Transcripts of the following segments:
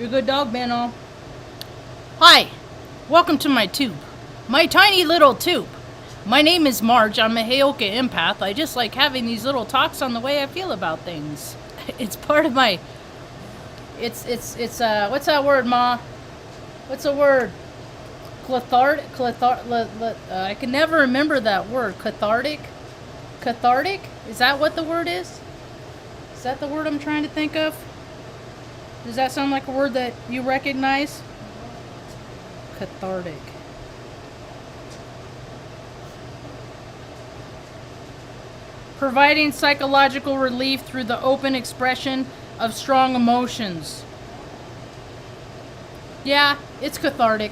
You're a good dog, Benno. Hi, welcome to my tube. My tiny little tube. My name is Marge. I'm a Heyoka empath. I just like having these little talks on the way I feel about things. It's part of my... It's what's that word, Ma? What's the word? Cathartic? I can never remember that word. Cathartic? Cathartic? Is that what the word is? Is that the word I'm trying to think of? Does that sound like a word that you recognize? Cathartic. Providing psychological relief through the open expression of strong emotions. Yeah, it's cathartic.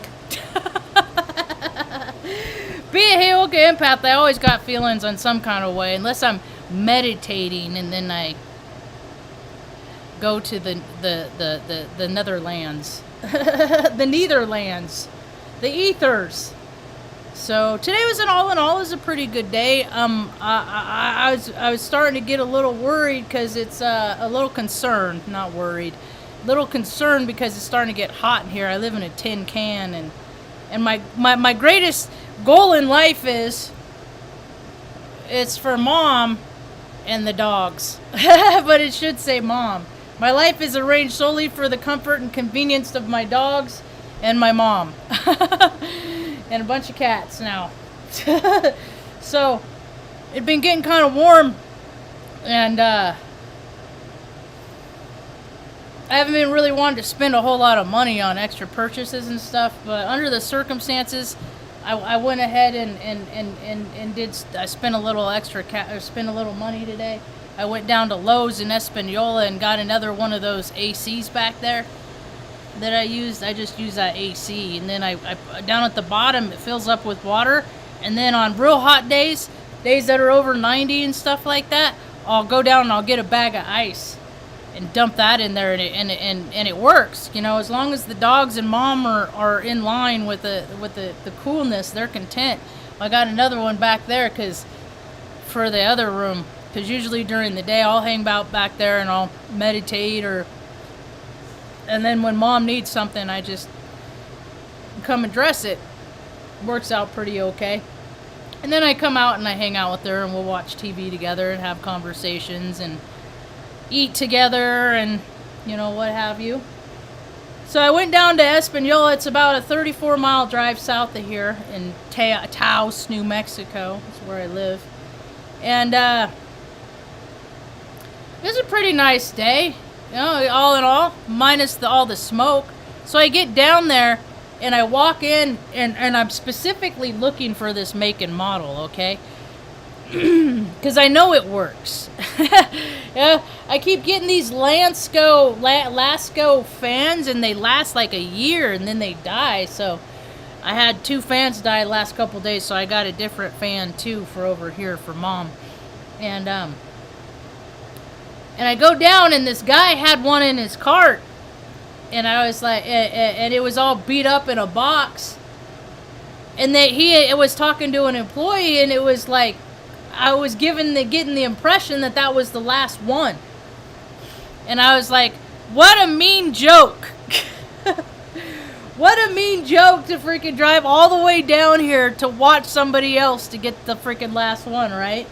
Being a Heyoka empath, I always got feelings on some kind of way, unless I'm meditating and then I go to the Netherlands. The Netherlands. The ethers. So today was in all is a pretty good day. I was starting to get a little worried because it's a little concerned, not worried, a little concerned because it's starting to get hot in here. I live in a tin can, and my greatest goal in life it's for Mom and the dogs, but it should say Mom. My life is arranged solely for the comfort and convenience of my dogs and my mom. And a bunch of cats now. So, it'd been getting kind of warm. And, I haven't been really wanting to spend a whole lot of money on extra purchases and stuff. But under the circumstances, I went ahead I spent a little spent a little money today. I went down to Lowe's in Espanola and got another one of those ACs back there that I used. I just used that AC, and then I down at the bottom it fills up with water, and then on real hot days that are over 90 and stuff like that, I'll go down and I'll get a bag of ice and dump that in there, and it works. You know, as long as the dogs and Mom are in line with the coolness, they're content. I got another one back there for the other room. Because usually during the day I'll hang out back there and I'll meditate, and then when Mom needs something I just come address it. Works out pretty okay. And then I come out and I hang out with her and we'll watch TV together and have conversations and eat together and what have you. So I went down to Espanola. It's about a 34-mile drive south of here in Taos, New Mexico. That's where I live. And it was a pretty nice day, all in all, minus all the smoke. So I get down there, and I walk in, and I'm specifically looking for this make and model, okay? Because I know it works. Yeah, I keep getting these Lasco fans, and they last like a year, and then they die. So I had 2 fans die the last couple days, so I got a different fan, too, for over here for Mom. And I go down, and this guy had one in his cart. And I was like, and it was all beat up in a box. And it was talking to an employee, and it was like, I was getting the impression that was the last one. And I was like, what a mean joke. What a mean joke to freaking drive all the way down here to watch somebody else to get the freaking last one, right?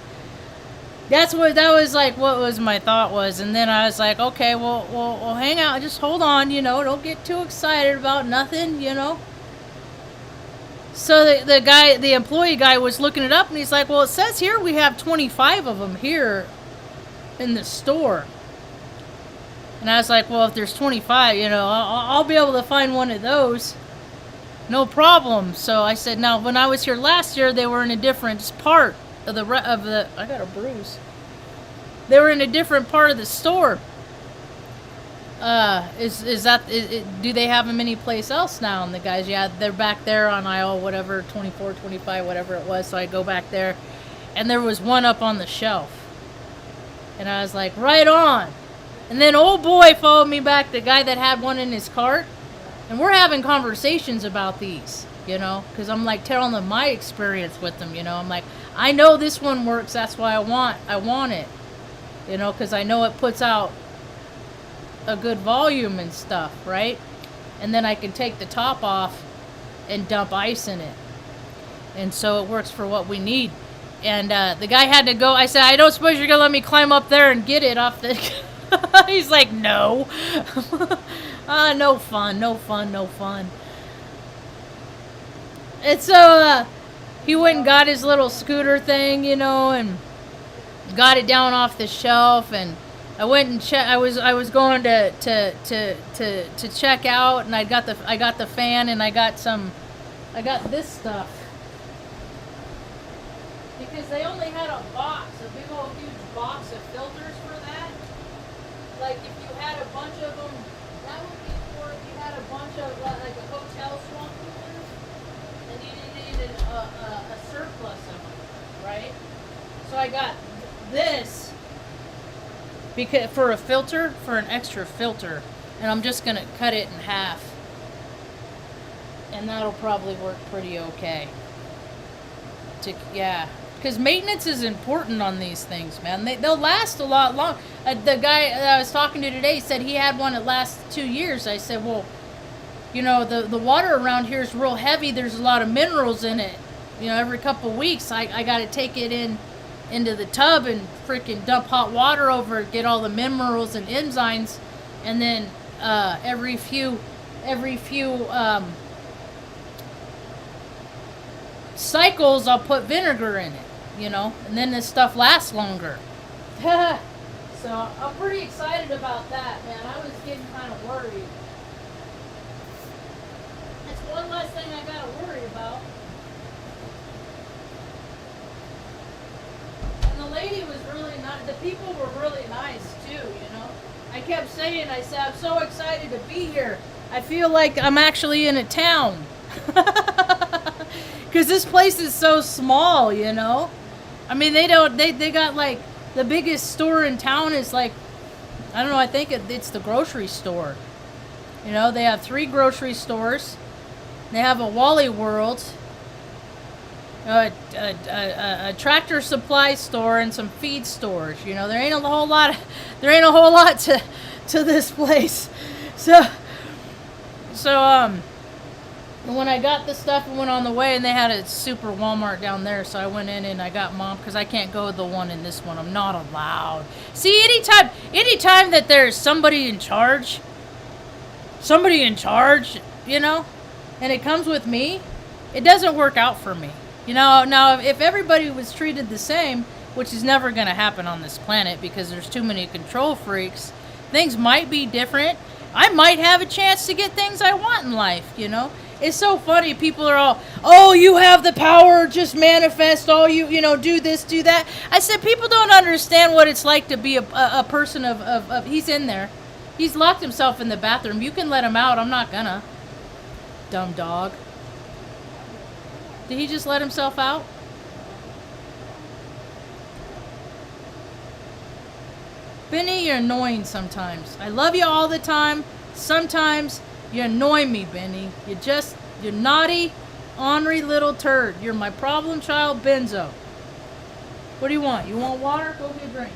That was like what was my thought was. And then I was like, okay, we'll hang out, just hold on, don't get too excited about nothing, So the employee guy was looking it up, and he's like, well, it says here we have 25 of them here in the store. And I was like, well, if there's 25, I'll be able to find one of those. No problem. So I said, now, when I was here last year, they were in a different part of the I got a bruise. They were in a different part of the store. Do they have them any place else now? And the guys, yeah, they're back there on aisle whatever, 24, 25, whatever it was. So I go back there, and there was one up on the shelf. And I was like, right on. And then old boy followed me back, the guy that had one in his cart, and we're having conversations about these, because I'm like telling them my experience with them, I'm like, I know this one works, that's why I want it, because I know it puts out a good volume and stuff, right? and then I can take the top off and dump ice in it. And so it works for what we need. And the guy had to go. I said, I don't suppose you're going to let me climb up there and get it off the... He's like, no. No fun, no fun, no fun. And so he went and got his little scooter thing, you know, and got it down off the shelf. And I went and I was going to check out, and I got the fan, and I got this stuff. Because they only had a box, a big old huge box of filters for that. Like if you had a bunch of them, that would be for if you had a bunch of like a hotel swamp filters, and you needed a surplus of them, right? So I got this because for a filter, for an extra filter, and I'm just gonna cut it in half, and that'll probably work pretty okay. Yeah. Because maintenance is important on these things, man. They'll last a lot long. The guy that I was talking to today said he had one that lasts 2 years. I said, well, you know, the water around here is real heavy. There's a lot of minerals in it. You know, every couple of weeks I got to take it into the tub and freaking dump hot water over it, get all the minerals and enzymes, and then every few cycles I'll put vinegar in it. You know, and then this stuff lasts longer. So I'm pretty excited about that, man. I was getting kind of worried. It's one less thing I gotta worry about. And the lady was really nice. The people were really nice too, you know. I kept saying, I said, I'm so excited to be here. I feel like I'm actually in a town. Because this place is so small, you know. I mean, they got like the biggest store in town is like, I don't know, I think it's the grocery store. You know, they have 3 grocery stores. They have a Wally World, a tractor supply store, and some feed stores. You know, there ain't a whole lot to this place. So when I got the stuff and went on the way, and they had a super Walmart down there, so I went in and I got Mom, because I can't go to the one in this one. I'm not allowed. See, anytime that there's somebody in charge, you know, and it comes with me, it doesn't work out for me. You know, now if everybody was treated the same, which is never going to happen on this planet because there's too many control freaks, things might be different. I might have a chance to get things I want in life, you know. It's so funny. People are all, oh, you have the power, just manifest, all you know, do this, do that. I said, people don't understand what it's like to be a person of he's in there. He's locked himself in the bathroom. You can let him out. I'm not gonna. Dumb dog. Did he just let himself out? Benny, you're annoying sometimes. I love you all the time. Sometimes you annoy me, Benny. You're naughty, ornery little turd. You're my problem child, Benzo. What do you want? You want water? Go get a drink.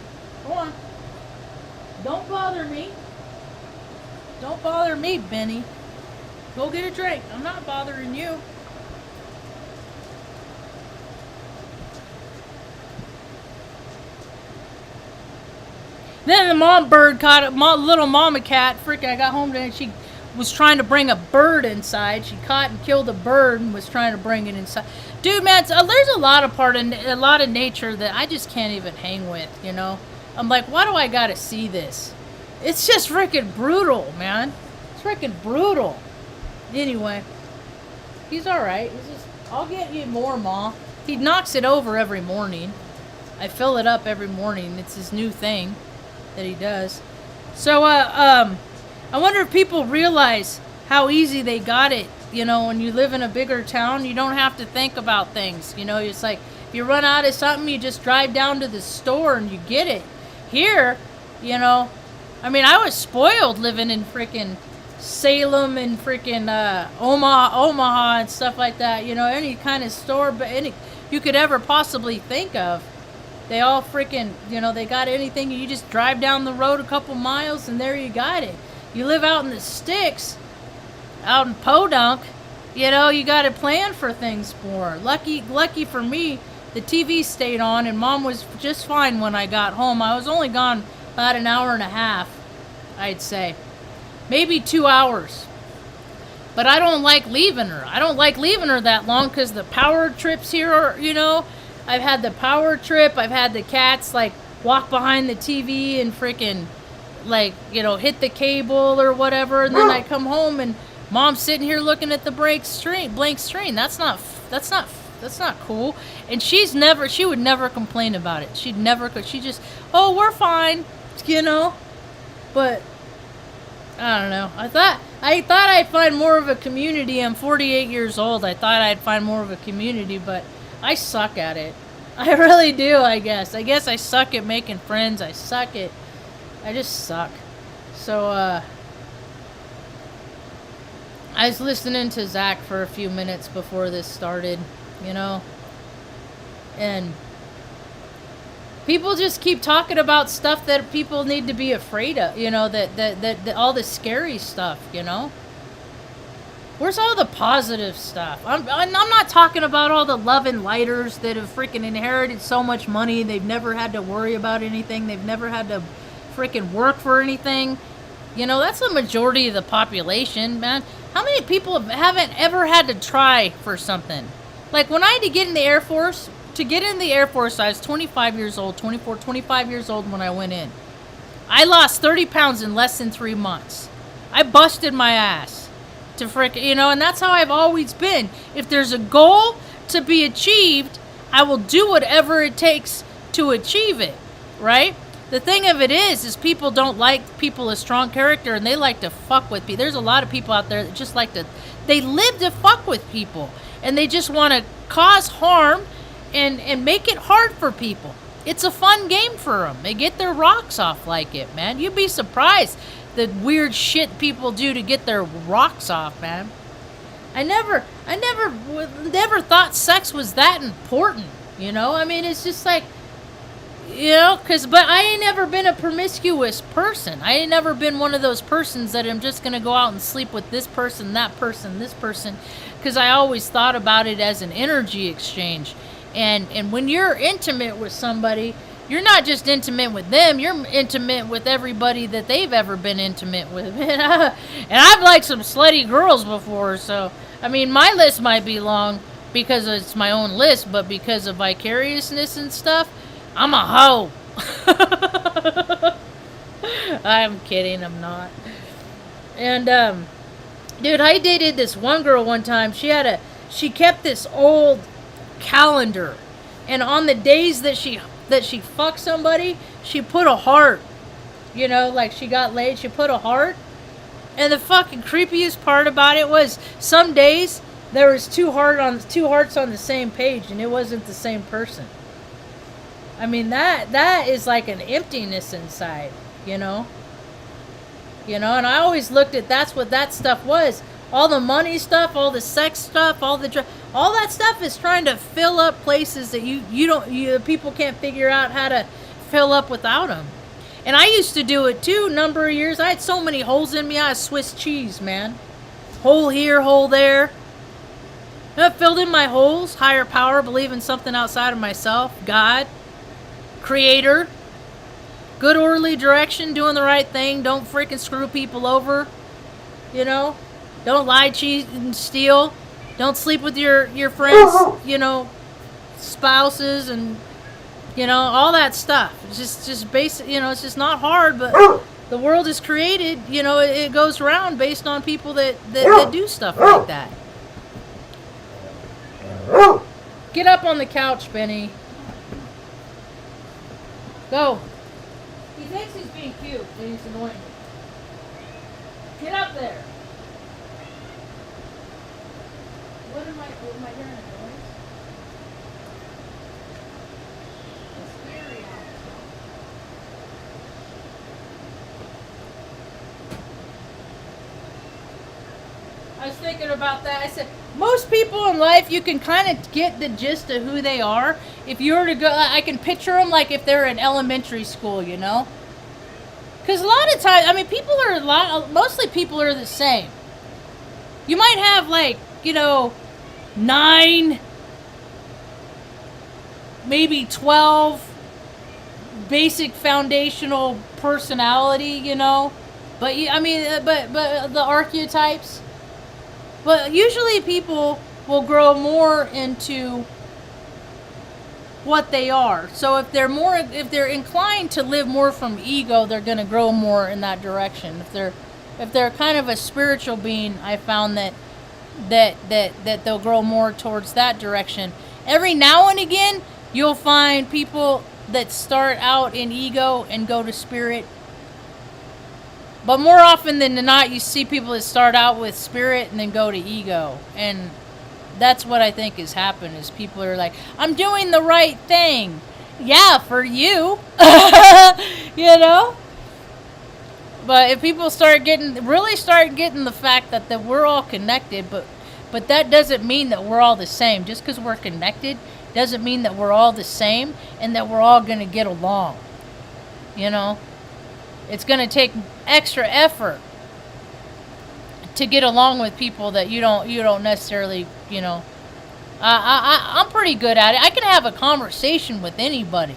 Go on. Don't bother me. Don't bother me, Benny. Go get a drink. I'm not bothering you. Then the mom bird caught it. Little mama cat. Freaking! I got home today and she was trying to bring a bird inside. She caught and killed a bird and was trying to bring it inside. Dude, man, there's a lot of nature that I just can't even hang with. You know, I'm like, why do I gotta see this? It's just freaking brutal, man. It's freaking brutal. Anyway, he's all right. I'll get you more, Ma. He knocks it over every morning. I fill it up every morning. It's his new thing that he does. So, I wonder if people realize how easy they got it. You know, when you live in a bigger town, you don't have to think about things. You know, it's like, if you run out of something, you just drive down to the store and you get it. Here, you know, I mean, I was spoiled living in freaking Salem and freaking Omaha and stuff like that. You know, any kind of store, but any you could ever possibly think of. They all freaking, you know, they got anything. You just drive down the road a couple miles and there you got it. You live out in the sticks, out in Podunk, you know, you got to plan for things more. Lucky for me, the TV stayed on and Mom was just fine when I got home. I was only gone about an hour and a half, I'd say. Maybe 2 hours. But I don't like leaving her. I don't like leaving her that long because the power trips here are, you know, I've had the power trip. I've had the cats, like, walk behind the TV and freaking, like, you know, hit the cable or whatever. And then I come home and Mom's sitting here looking at the blank screen. That's not cool. And she would never complain about it. She just, oh, we're fine, you know. But I don't know. I thought I'd find more of a community. I'm 48 years old. I thought I'd find more of a community, but I suck at it. I really do, I guess. I guess I suck at making friends. I just suck. So, I was listening to Zach for a few minutes before this started, you know, and people just keep talking about stuff that people need to be afraid of, you know, that all the scary stuff, you know. Where's all the positive stuff? I'm not talking about all the love and lighters that have freaking inherited so much money. They've never had to worry about anything. They've never had to freaking work for anything. You know, that's the majority of the population, man. How many people haven't ever had to try for something? Like, when I had to get in the Air Force, I was 25 years old, 25 years old when I went in. I lost 30 pounds in less than 3 months. I busted my ass to frickin', you know, and that's how I've always been. If there's a goal to be achieved, I will do whatever it takes to achieve it, right? The thing of it is people don't like people of strong character, and they like to fuck with people. There's a lot of people out there that just like to, they live to fuck with people, and they just want to cause harm and make it hard for people. It's a fun game for them. They get their rocks off like it, man. You'd be surprised the weird shit people do to get their rocks off, man. I never thought sex was that important, you know? I mean, it's just like, you know, but I ain't never been a promiscuous person. I ain't never been one of those persons that I'm just going to go out and sleep with this person, that person, this person, because I always thought about it as an energy exchange. And when you're intimate with somebody, you're not just intimate with them, you're intimate with everybody that they've ever been intimate with. And I've liked some slutty girls before, so, I mean, my list might be long because it's my own list, but because of vicariousness and stuff, I'm a hoe. I'm kidding, I'm not. And, dude, I dated this one girl one time. She kept this old calendar, and on the days that she fucked somebody, she put a heart, you know, like she got laid, she put a heart. And the fucking creepiest part about it was some days there was two hearts on the same page, and it wasn't the same person. I mean, that is like an emptiness inside, you know, and I always looked at that's what that stuff was. All the money stuff, all the sex stuff, all that stuff is trying to fill up places that people can't figure out how to fill up without them. And I used to do it too, number of years. I had so many holes in me, I was Swiss cheese, man. Hole here, hole there. I filled in my holes. Higher power, believe in something outside of myself. God, creator, good orderly direction, doing the right thing. Don't freaking screw people over, you know. Don't lie, cheat, and steal. Don't sleep with your friends, you know, spouses, and, you know, all that stuff. It's just basic, you know, it's just not hard, but the world is created, you know, it goes around based on people that do stuff like that. Get up on the couch, Benny. Go. He thinks he's being cute, and he's annoying me. Get up there. What am I hearing a noise? It's scary out. I was thinking about that. I said, most people in life, you can kind of get the gist of who they are. If you were to go, I can picture them like if they're in elementary school, you know? Because a lot of times, I mean, mostly people are the same. You might have like, 9, maybe 12 basic foundational personality, but but the archetypes. But usually people will grow more into what they are. So if they're inclined to live more from ego, they're going to grow more in that direction. If they're kind of a spiritual being, I found that they'll grow more towards that direction. Every now and again, you'll find people that start out in ego and go to spirit. But more often than not, you see people that start out with spirit and then go to ego. And that's what I think has happened, is people are like, I'm doing the right thing. Yeah, for you. But if people start getting the fact that we're all connected, but that doesn't mean that we're all the same. Just because we're connected doesn't mean that we're all the same and that we're all going to get along. It's going to take extra effort to get along with people that you don't necessarily, I'm pretty good at it. I can have a conversation with anybody,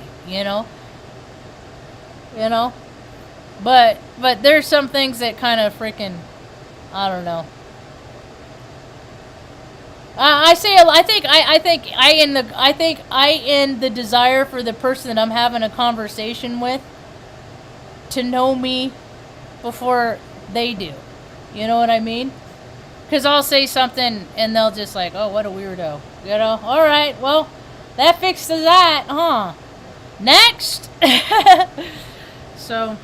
but there's some things that kind of freaking, I don't know. I think I end the desire for the person that I'm having a conversation with to know me before they do. You know what I mean? Because I'll say something and they'll just like, oh, what a weirdo. All right, well, that fixes that, huh? Next. So,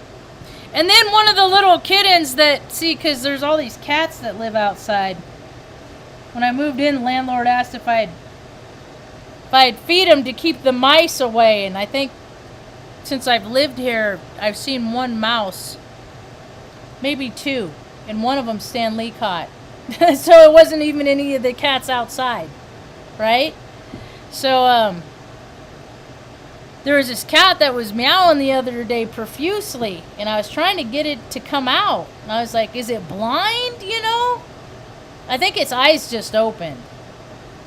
and then one of the little kittens because there's all these cats that live outside. When I moved in, the landlord asked if I'd feed them to keep the mice away. And I think since I've lived here, I've seen one mouse, maybe 2, and one of them Stan Lee caught. So it wasn't even any of the cats outside, right? So there was this cat that was meowing the other day profusely, and I was trying to get it to come out. And I was like, is it blind, I think its eyes just opened.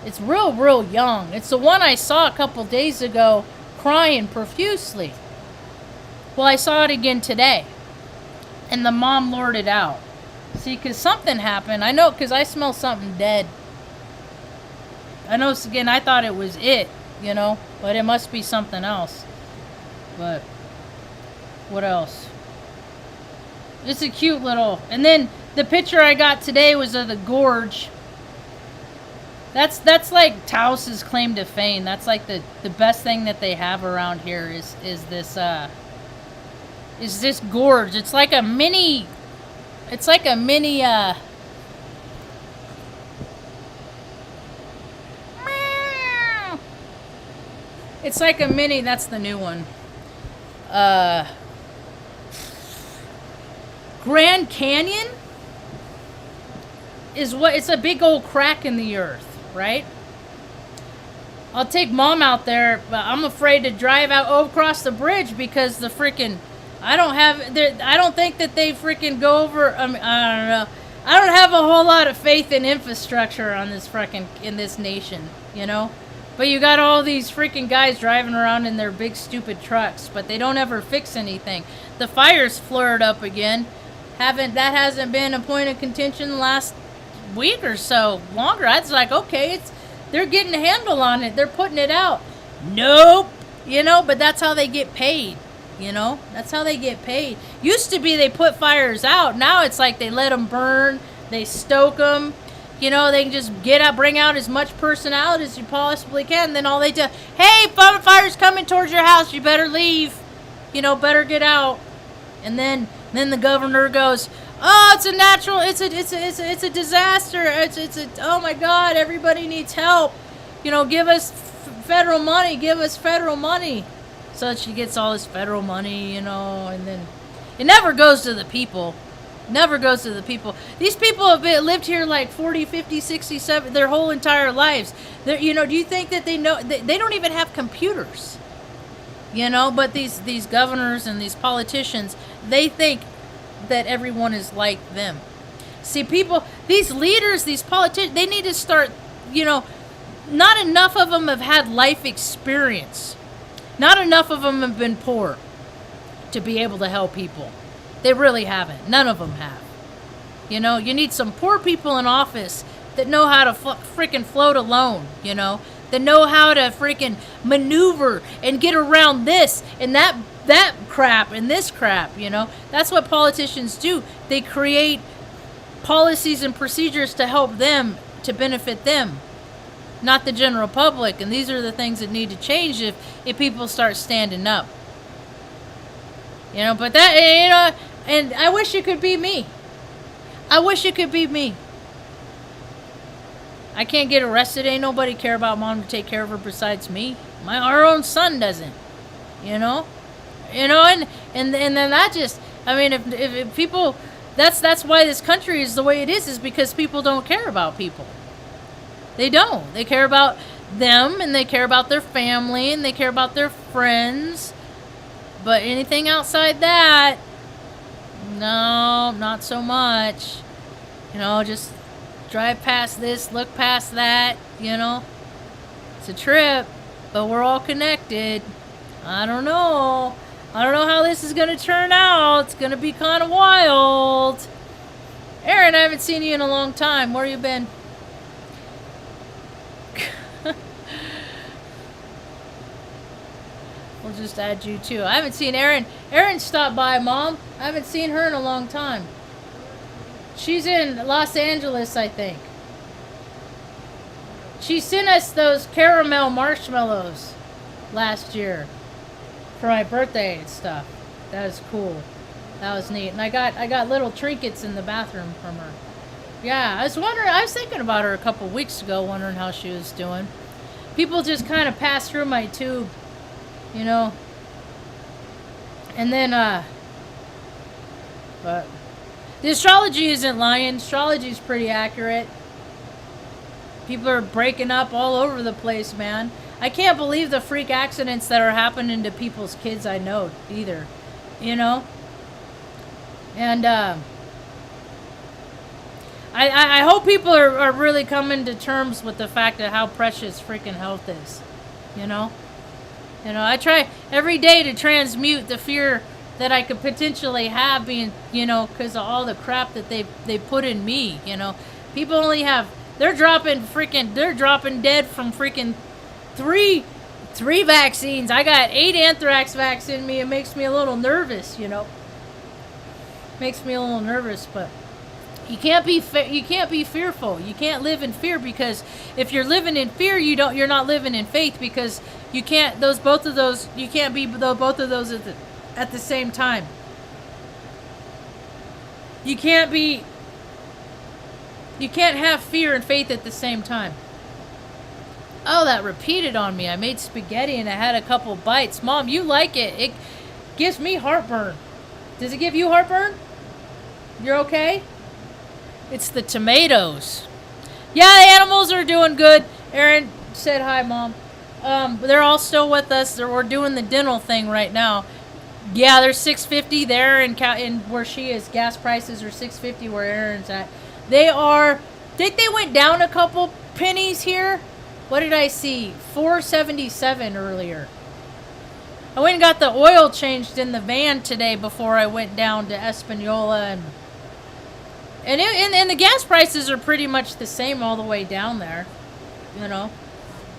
It's real young. It's the one I saw a couple days ago crying profusely. Well, I saw it again today. And the mom lured it out. See, because something happened. I know, because I smell something dead. I know, again, I thought it was it, but it must be something else. But what else? It's a cute little... And then the picture I got today was of the Gorge. That's like Taos's claim to fame. That's like the best thing that they have around here is this gorge. It's like a mini it's like a mini, that's the new one. Grand Canyon it's a big old crack in the earth, right? I'll take Mom out there, but I'm afraid to drive out across the bridge because the freaking I don't think that they freaking go over. I don't know. I don't have a whole lot of faith in infrastructure on in this nation, But you got all these freaking guys driving around in their big stupid trucks, but they don't ever fix anything. The fires flared up again. That hasn't been a point of contention the last week or so, longer. I was like, okay, they're getting a handle on it. They're putting it out. Nope. But that's how they get paid. That's how they get paid. Used to be they put fires out. Now it's like they let them burn. They stoke them. They can just bring out as much personality as you possibly can. Then all they do, hey, fire's coming towards your house. You better leave. Better get out. And then the governor goes, oh, it's a natural, it's a disaster. Oh my God, everybody needs help. Give us federal money. Give us federal money. So that she gets all this federal money, and then it never goes to the people. Never goes to the people. These people have lived here like 40, 50, 60, 70, their whole entire lives. Do you think that they know? They don't even have computers. But these governors and these politicians, they think that everyone is like them. See, people, these leaders, these politicians, they need to start, not enough of them have had life experience. Not enough of them have been poor to be able to help people. They really haven't. None of them have. You need some poor people in office that know how to freaking float alone, that know how to freaking maneuver and get around this and that crap and this crap, That's what politicians do. They create policies and procedures to help them, to benefit them, not the general public. And these are the things that need to change if people start standing up. But that, and I wish it could be me. I wish it could be me. I can't get arrested. Ain't nobody care about mom to take care of her besides me. Our own son doesn't. And then that just, if people, that's why this country is the way it is because people don't care about people. They don't. They care about them, and they care about their family, and they care about their friends. But anything outside that, no, not so much. Just drive past this, look past that, It's a trip, but we're all connected. I don't know how this is going to turn out. It's going to be kind of wild. Aaron, I haven't seen you in a long time. Where you been? We'll just add you too. I haven't seen Erin. Erin stopped by, Mom. I haven't seen her in a long time. She's in Los Angeles, I think. She sent us those caramel marshmallows last year for my birthday and stuff. That was cool. That was neat. And I got little trinkets in the bathroom from her. Yeah, I was thinking about her a couple weeks ago, wondering how she was doing. People just kind of pass through my tube, And then, but the astrology isn't lying. Astrology is pretty accurate. People are breaking up all over the place, man. I can't believe the freak accidents that are happening to people's kids I know either, And I hope people are really coming to terms with the fact of how precious freaking health is, I try every day to transmute the fear that I could potentially have being, because of all the crap that they put in me, People only have, they're dropping dead from freaking three vaccines. I got 8 anthrax vaccines in me. It makes me a little nervous, Makes me a little nervous, but you can't be fearful. You can't live in fear, because if you're living in fear, you're not living in faith, because you can't you can't be both of those at the same time. You can't have fear and faith at the same time. Oh, that repeated on me. I made spaghetti and I had a couple bites. Mom, you like it. It gives me heartburn. Does it give you heartburn? You're okay? It's the tomatoes. Yeah, the animals are doing good. Aaron said hi, Mom. They're all still with us. We're doing the dental thing right now. Yeah, they're $6.50 there in where she is. Gas prices are $6.50 where Aaron's at. They are, I think they went down a couple pennies here. What did I see? $4.77 earlier. I went and got the oil changed in the van today before I went down to Espanola, and the gas prices are pretty much the same all the way down there. It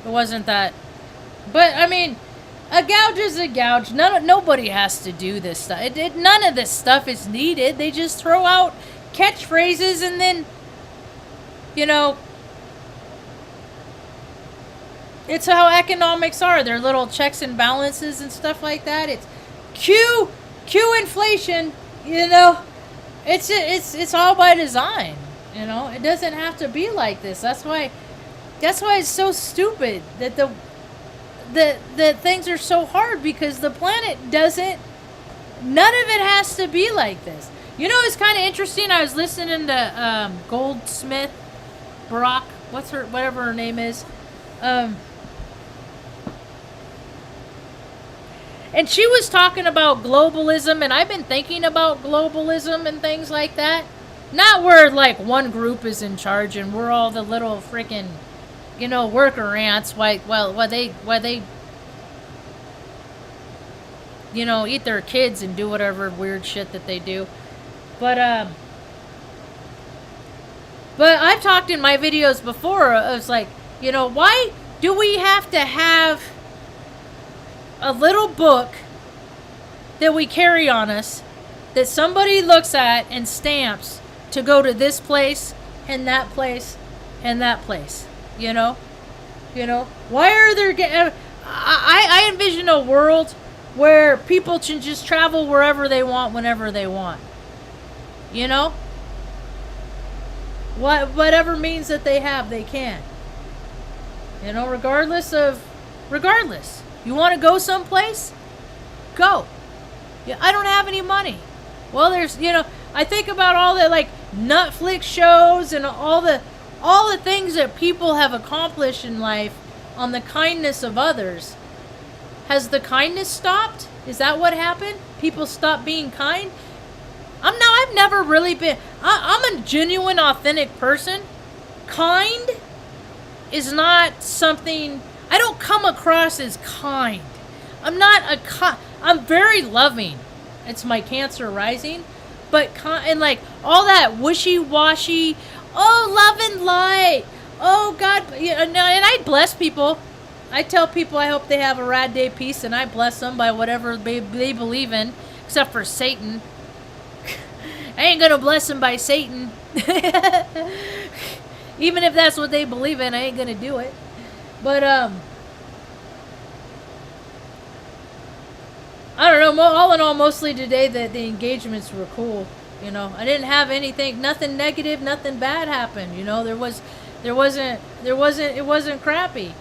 wasn't that. But a gouge is a gouge. Nobody has to do this stuff. None of this stuff is needed. They just throw out catchphrases and then, it's how economics are. They're little checks and balances and stuff like that. It's Q inflation, It's all by design, It doesn't have to be like this. That's why it's so stupid that that things are so hard, because the planet doesn't. None of it has to be like this. It's kind of interesting. I was listening to Goldsmith, Barack, whatever her name is, and she was talking about globalism, and I've been thinking about globalism and things like that. Not where like one group is in charge and we're all the little freaking, worker ants. Why they eat their kids and do whatever weird shit that they do. But I've talked in my videos before. It's like, why do we have to have a little book that we carry on us that somebody looks at and stamps to go to this place and that place and that place? Why are there? I envision a world where people can just travel wherever they want, whenever they want. Whatever means that they have, they can. Regardless. You want to go someplace? Go. Yeah, I don't have any money. Well, there's, I think about all the like Netflix shows and all the things that people have accomplished in life on the kindness of others. Has the kindness stopped? Is that what happened? People stopped being kind? I've never really been. I'm a genuine, authentic person. Kind is not something. I don't come across as kind. I'm very loving. It's my Cancer rising, but and like all that wishy-washy. Oh, love and light. Oh God, and I bless people. I tell people I hope they have a rad day peace, and I bless them by whatever they believe in, except for Satan. I ain't gonna bless them by Satan. Even if that's what they believe in, I ain't gonna do it. But I don't know. All in all, mostly today the engagements were cool. I didn't have anything, nothing negative, nothing bad happened. It wasn't crappy.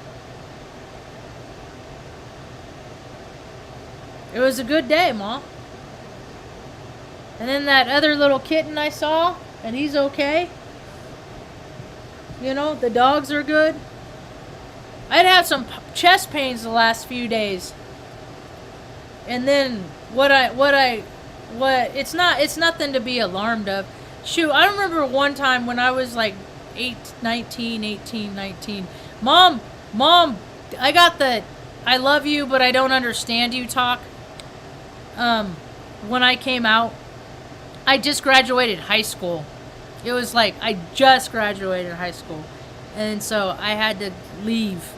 It was a good day, Ma. And then that other little kitten I saw, and he's okay. The dogs are good. I'd had some chest pains the last few days. And then it's nothing to be alarmed of. Shoot, I remember one time when I was like 18, 19. Mom, I got the I love you but I don't understand you talk. When I came out, I just graduated high school. It was like I just graduated high school. And so I had to leave.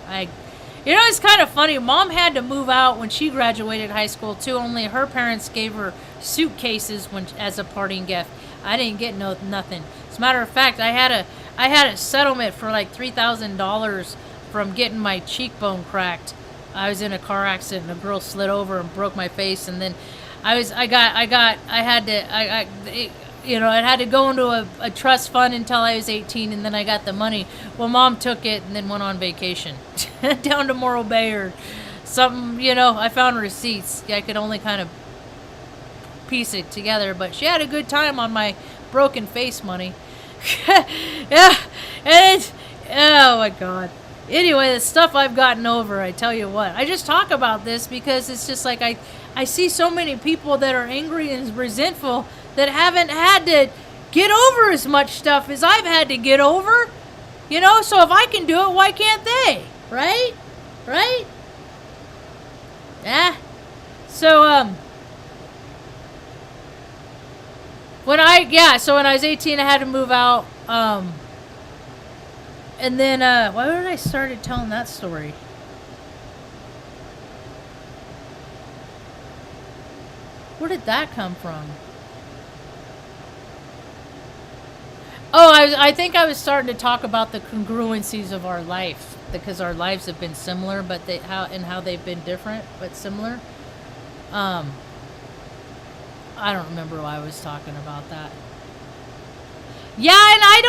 It's kind of funny. Mom had to move out when she graduated high school too. Only her parents gave her suitcases as a parting gift. I didn't get nothing. As a matter of fact, I had a settlement for like $3,000 from getting my cheekbone cracked. I was in a car accident and a girl slid over and broke my face, and then I had to go into a trust fund until I was 18, and then I got the money. Well, Mom took it and then went on vacation down to Morro Bay or something. I found receipts. I could only kind of piece it together, but she had a good time on my broken face money. Yeah, and oh my God. Anyway, the stuff I've gotten over, I tell you what. I just talk about this because it's just like I see so many people that are angry and resentful that haven't had to get over as much stuff as I've had to get over. So if I can do it, why can't they? Right? Yeah. So, when I was 18, I had to move out. And then, why did I started telling that story? Where did that come from? Oh, I think I was starting to talk about the congruencies of our life, because our lives have been similar, but how they've been different but similar. I don't remember why I was talking about that. Yeah, and I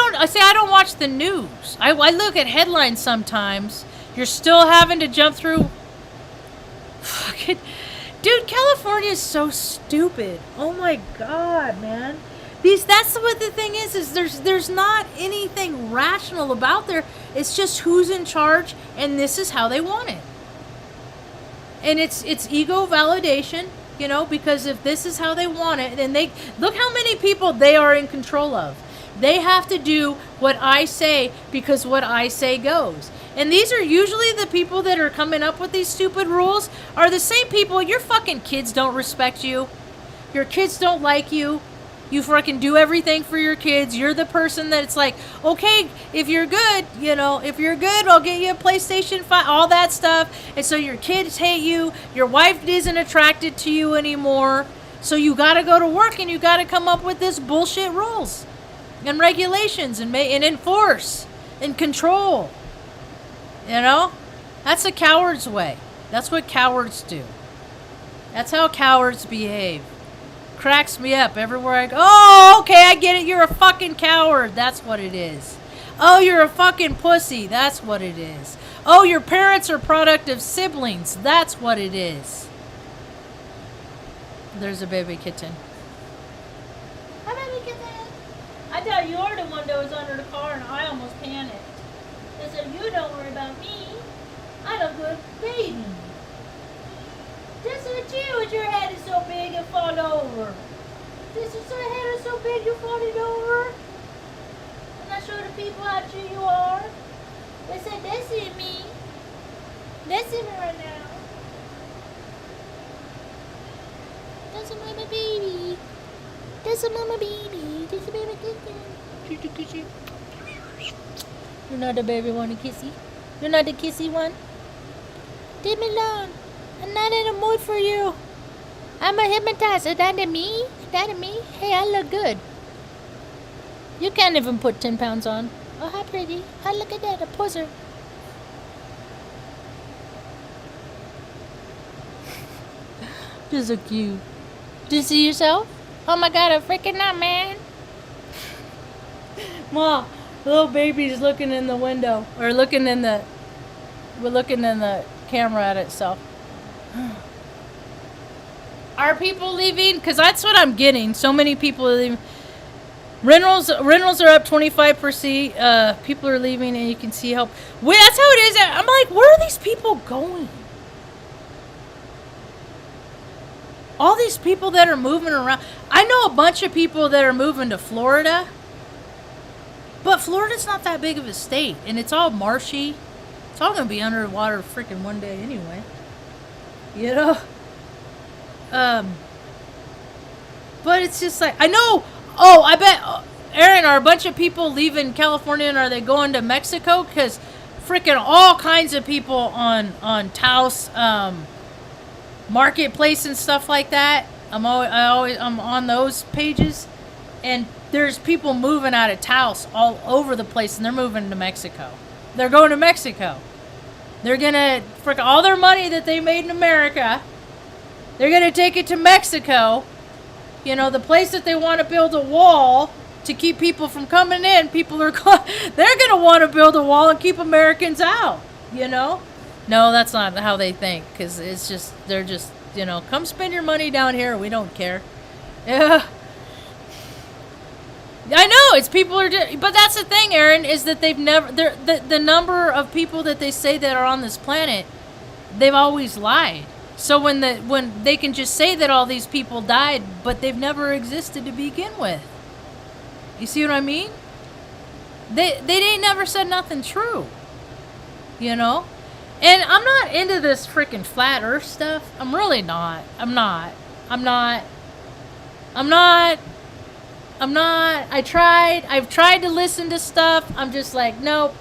don't watch the news. I look at headlines sometimes. You're still having to jump through. Fucking, dude, California is so stupid. Oh my God, man. That's what the thing is there's not anything rational about there. It's just who's in charge, and this is how they want it. And it's ego validation, because if this is how they want it, then they look how many people they are in control of. They have to do what I say because what I say goes. And these are usually the people that are coming up with these stupid rules are the same people. Your fucking kids don't respect you. Your kids don't like you. You fucking do everything for your kids. You're the person that it's like, okay, if you're good, if you're good, I'll get you a PlayStation 5, all that stuff. And so your kids hate you. Your wife isn't attracted to you anymore. So you got to go to work and you got to come up with this bullshit rules and regulations and enforce and control. That's a coward's way. That's what cowards do. That's how cowards behave. Cracks me up everywhere I go. Oh, okay, I get it. You're a fucking coward. That's what it is. Oh, you're a fucking pussy. That's what it is. Oh, your parents are product of siblings. That's what it is. There's a baby kitten. Hi, baby kitten. I thought you were the one that was under the car and I almost panicked. I said, you don't worry about me. I'm a good baby. Just with you with your head is so big and fall over. This is your head is so big you're falling over. I'm not showing the people how true you are. They said they see me. They see me right now. That's a mama baby. That's a mama baby. That's a baby kitten. You're not the baby one to kissy. You're not the kissy one. Leave me alone. I'm not in a mood for you. I'm a hypnotizer. Is that me? Is that me? Hey, I look good. You can't even put 10 pounds on. Oh, how pretty. Oh, look at that. A poser. Just so cute. Do you see yourself? Oh my God, I'm freaking out, man. Mom, little baby's looking in the window. Or looking in the camera at itself. Are people leaving? Because that's what I'm getting. So many people are leaving. Rentals are up 25%. People are leaving, and you can see how. Well, that's how it is. I'm like, where are these people going? All these people that are moving around. I know a bunch of people that are moving to Florida. But Florida's not that big of a state, and it's all marshy. It's all going to be underwater freaking one day anyway. But it's just like, I know, I bet, Aaron, are a bunch of people leaving California and are they going to Mexico? Because freaking all kinds of people on Taos, Marketplace and stuff like that. I'm on those pages, and there's people moving out of Taos all over the place, and they're moving to Mexico. They're going to Mexico. They're gonna freaking all their money that they made in America. They're gonna take it to Mexico. The place that they want to build a wall to keep people from coming in. People are they're gonna want to build a wall and keep Americans out. No, that's not how they think. Because it's just they're just come spend your money down here. We don't care. Yeah. I know it's people are, but that's the thing, Aaron, is that they've never the number of people that they say that are on this planet, they've always lied. So when they can just say that all these people died, but they've never existed to begin with. You see what I mean? They ain't never said nothing true. And I'm not into this freaking flat Earth stuff. I'm really not. I'm not. I've tried to listen to stuff. I'm just like, nope.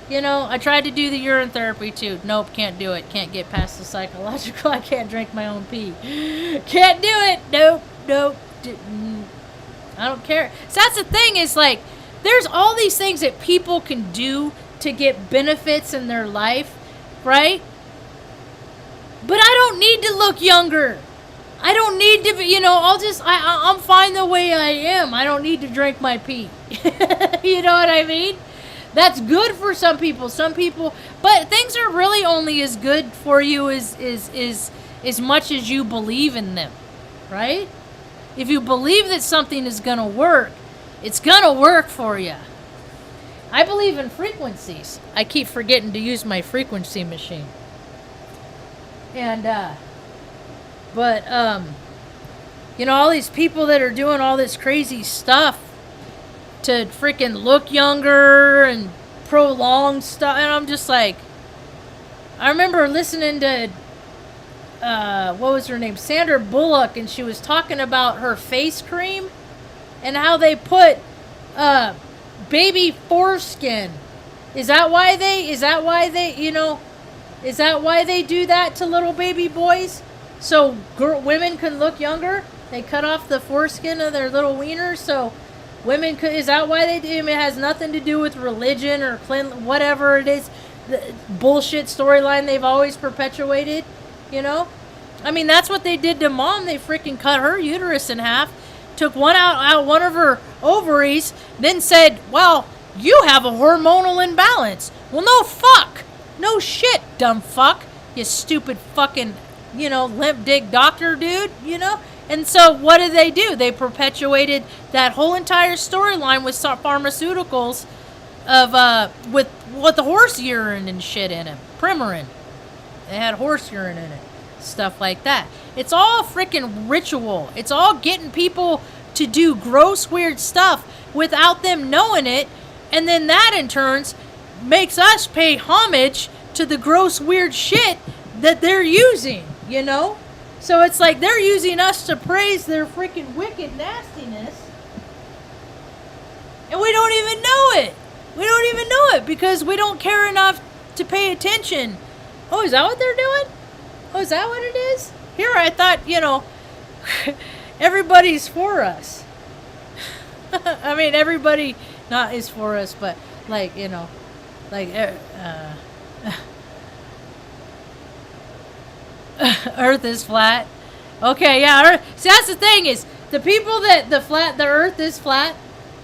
I tried to do the urine therapy too. Nope, can't do it. Can't get past the psychological. I can't drink my own pee. Can't do it. Nope. I don't care. So that's the thing is like, there's all these things that people can do to get benefits in their life, right? But I don't need to look younger. I don't need to be, I'm fine the way I am. I don't need to drink my pee. You know what I mean? That's good for some people. But things are really only as good for you as much as you believe in them, right? If you believe that something is going to work, it's going to work for you. I believe in frequencies. I keep forgetting to use my frequency machine. And, all these people that are doing all this crazy stuff, to freaking look younger and prolong stuff. And I'm just like, I remember listening to, what was her name? Sandra Bullock, and she was talking about her face cream and how they put baby foreskin. Is that why they do that to little baby boys? So women can look younger? They cut off the foreskin of their little wieners so women could. Is that why they do? I mean, it has nothing to do with religion or whatever it is. The bullshit storyline they've always perpetuated, you know? I mean, that's what they did to Mom. They freaking cut her uterus in half, took out one of her ovaries, then said, well, you have a hormonal imbalance. Well, no fuck. No shit, dumb fuck. You stupid fucking, limp dick doctor dude, And so what did they do? They perpetuated that whole entire storyline with pharmaceuticals with the horse urine and shit in it. Premarin. They had horse urine in it. Stuff like that. It's all freaking ritual. It's all getting people to do gross, weird stuff without them knowing it. And then that in turns makes us pay homage to the gross, weird shit that they're using, So it's like they're using us to praise their freaking wicked nastiness. And we don't even know it. We don't even know it because we don't care enough to pay attention. Oh, is that what they're doing? Oh, is that what it is? Here I thought, everybody's for us. I mean, everybody not is for us, but Earth is flat. Okay, yeah. See, that's the thing is the people that the Earth is flat,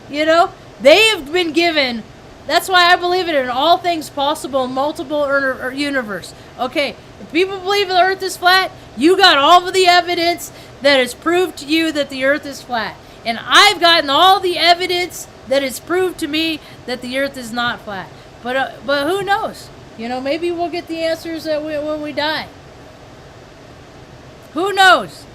they have been given. That's why I believe it in all things possible, multiple universe. Okay, if people believe the Earth is flat, you got all of the evidence that has proved to you that the Earth is flat. And I've gotten all the evidence that has proved to me that the Earth is not flat. But who knows? Maybe we'll get the answers when we die. Who knows?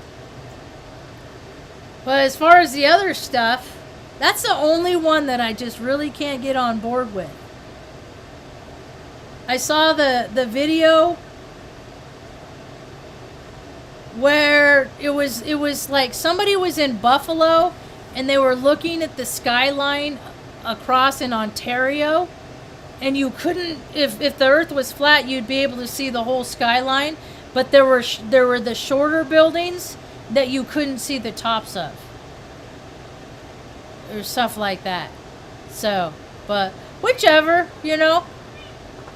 But as far as the other stuff, that's the only one that I just really can't get on board with. I saw the video where it was like somebody was in Buffalo and they were looking at the skyline across in Ontario, and you couldn't, if the Earth was flat, you'd be able to see the whole skyline, but there were the shorter buildings that you couldn't see the tops of. Or stuff like that. So, but whichever,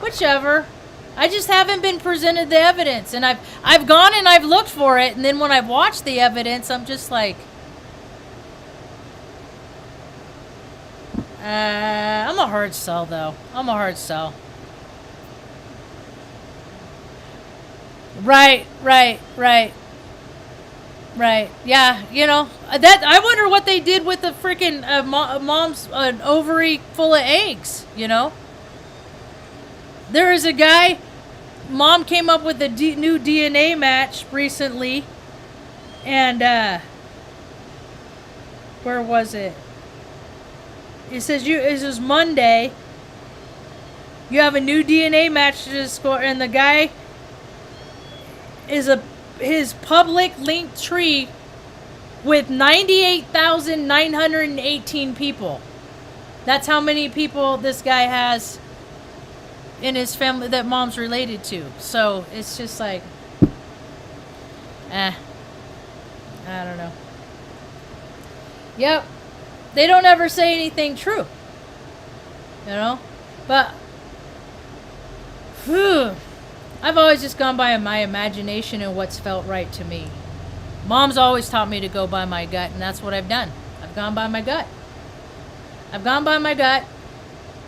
whichever. I just haven't been presented the evidence, and I've gone and I've looked for it, and then when I've watched the evidence, I'm just like, I'm a hard sell though. I'm a hard sell. Right. Yeah, that I wonder what they did with the freaking mom's ovary full of eggs. There is a guy. Mom came up with a new DNA match recently, and where was it? It says this is Monday. You have a new DNA match to score, and the guy is his public linked tree with 98,918 people. That's how many people this guy has in his family that Mom's related to. So it's just like, I don't know. Yep. They don't ever say anything true. But I've always just gone by my imagination and what's felt right to me. Mom's always taught me to go by my gut, and that's what I've done. I've gone by my gut.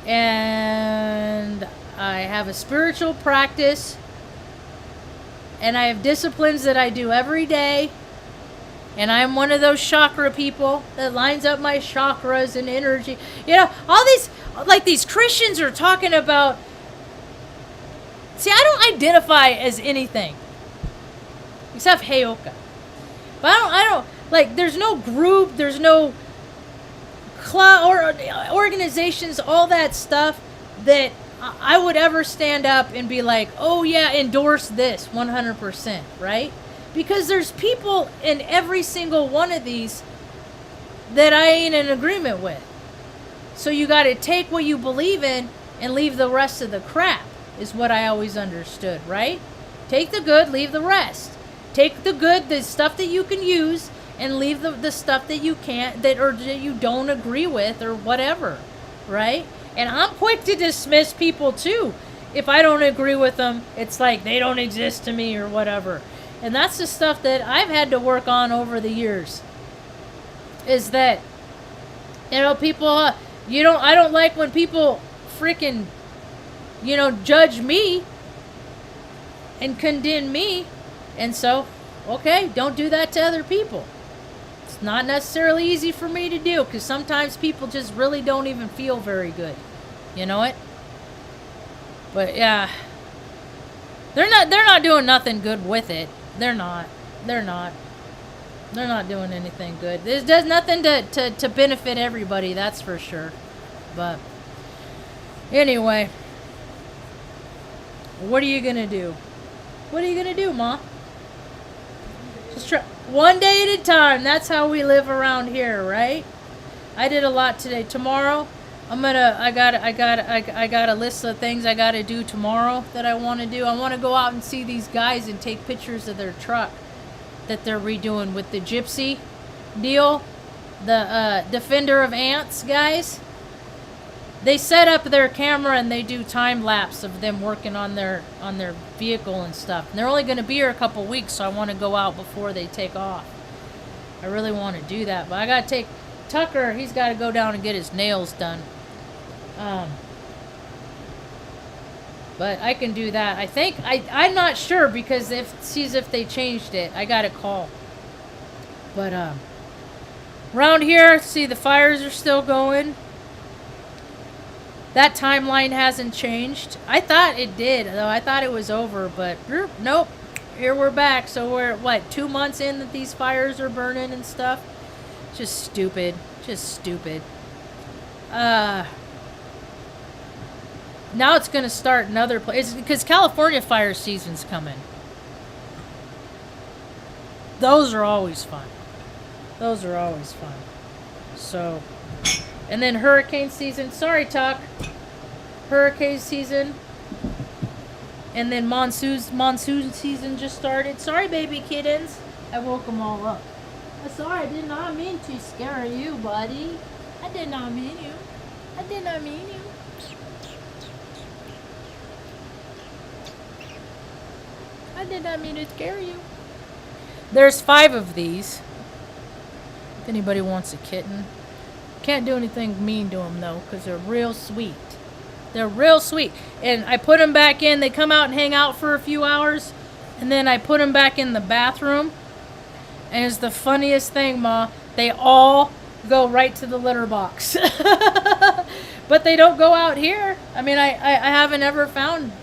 And I have a spiritual practice, and I have disciplines that I do every day. And I'm one of those chakra people that lines up my chakras and energy. All these Christians are talking about. See, I don't identify as anything except Heyoka. But I don't there's no group, there's no or organizations, all that stuff that I would ever stand up and be like, oh yeah, endorse this 100%, right? Because there's people in every single one of these that I ain't in agreement with. So you got to take what you believe in and leave the rest of the crap, is what I always understood, right? Take the good, leave the rest. Take the good, the stuff that you can use, and leave the stuff that you can't, that you don't agree with or whatever, right? And I'm quick to dismiss people too. If I don't agree with them, it's like they don't exist to me or whatever. And that's the stuff that I've had to work on over the years. Is that, people, I don't like when people freaking, judge me and condemn me. And so, okay, don't do that to other people. It's not necessarily easy for me to do, because sometimes people just really don't even feel very good. You know it? But yeah, they're not doing nothing good with it. They're not doing anything good. This does nothing to benefit everybody, that's for sure. But anyway, what are you gonna do? What are you gonna do, Ma? Just try one day at a time. That's how we live around here, right? I did a lot today. Tomorrow, I got a list of things I gotta do tomorrow that I want to do. I want to go out and see these guys and take pictures of their truck that they're redoing with the gypsy deal, the Defender of Ants guys. They set up their camera and they do time lapse of them working on their vehicle and stuff. And they're only going to be here a couple weeks, so I want to go out before they take off. I really want to do that, but I got to take Tucker. He's got to go down and get his nails done. But I can do that. I think I'm not sure, because if they changed it, I got to call. But around here, see, the fires are still going. That timeline hasn't changed. I thought it did, though. I thought it was over, but nope. Here we're back. So we're 2 months in that these fires are burning and stuff. Just stupid. Just stupid. Now it's going to start in other places, because California fire season's coming. Those are always fun. Those are always fun. So, and then hurricane season. Sorry, Tuck. Hurricane season. And then monsoon season just started. Sorry, baby kittens. I woke them all up. I'm sorry, I did not mean to scare you, buddy. I did not mean you. I did not mean you. I did not mean to scare you. There's 5 of these. If anybody wants a kitten. Can't do anything mean to them, though, because they're real sweet. They're real sweet. And I put them back in. They come out and hang out for a few hours. And then I put them back in the bathroom. And it's the funniest thing, Ma. They all go right to the litter box. But they don't go out here. I mean, I haven't ever found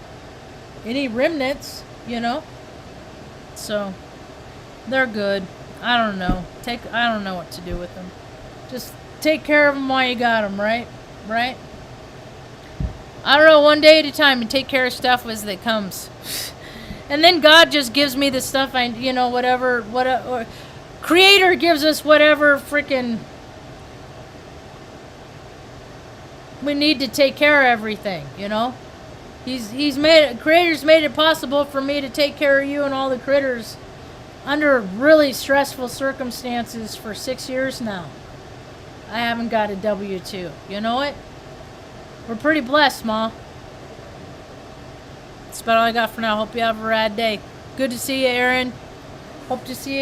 any remnants, So, they're good. I don't know. I don't know what to do with them. Just take care of them while you got them, right? Right? I don't know, one day at a time, and take care of stuff as it comes. And then God just gives me the stuff whatever, Creator gives us whatever freaking we need to take care of everything, Creator's made it possible for me to take care of you and all the critters under really stressful circumstances for 6 years now. I haven't got a W-2. You know what? We're pretty blessed, Ma. That's about all I got for now. Hope you have a rad day. Good to see you, Aaron. Hope to see you